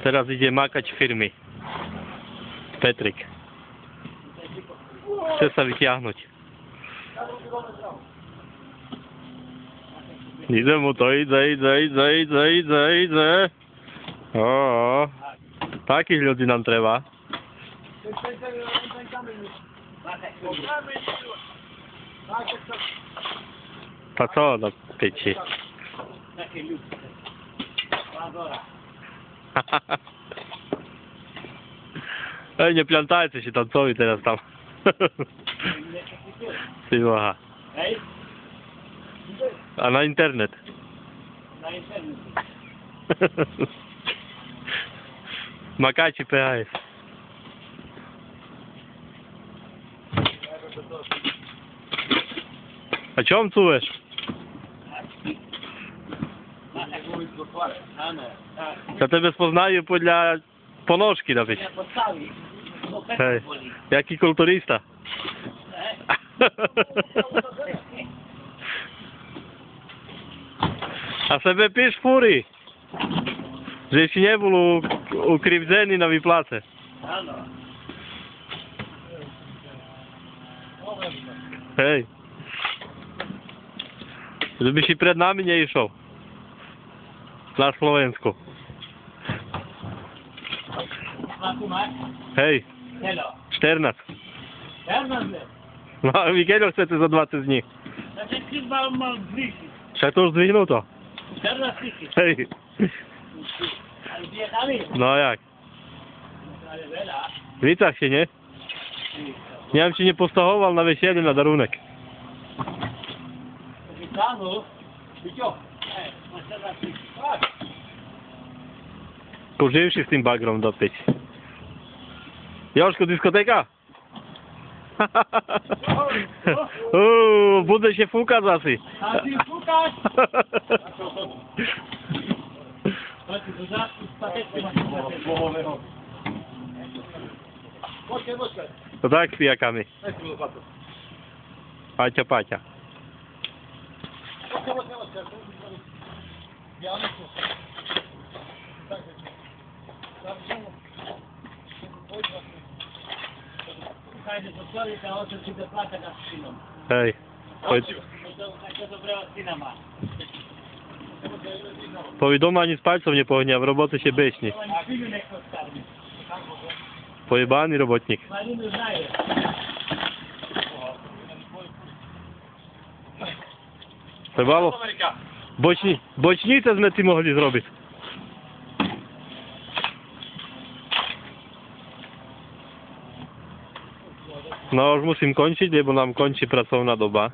Teraz idzie makać firmy. Petryk. Chce sa vyťahnuť. Ide mu to, ide. O, takých ľudí nám treba. A co do piči? Ej, nie plątajcie się tam, co mi teraz tam. Syłocha. A na internet. Na internet. Makajcie PHS. A čom cuješ? Sa tebe spoznajú podľa ponožky, napíš. Hej, jaký kulturista. A sebe píš fúry, že si nebol ukrivdzený na výplace. Áno. Hej. Že by si pred nami neišiel. Na Slovensku. Svaku máš? Hej. Kelo. 14. 14 let. No a vy keď chcete za 20 dní? Znači ti mal zvýšiť. Však to už zdvihnuto. 14 tisíc. Hej. Ale zjechali. No jak? Ale veľa. Vícach si, nie? Neviem, či nepostahoval na vesielu na darunek. Áno. Vyťo. Máš 14 tisíc. Poživši s tým bagrom dopiť. Jožko, diskotéka? Bude się fúkať asi. A ty fúkaš? Poďte do zásku, spatečky máš spatečky. Poďte. To tak s pijakami. Paťa. Poďte. Słuchajcie, to sorry, ta oczy ci dopłata na synom. Hej. Poď. To dobrého syna má. Povi doma ani s palcov nepohne a v robote się beśni. Ani synu nechto starý. Pojebaný robotník. Malinu znaje. Trebalo? Bočnice sme si mohli zrobiť. No už musím končiť, lebo nám končí pracovná doba.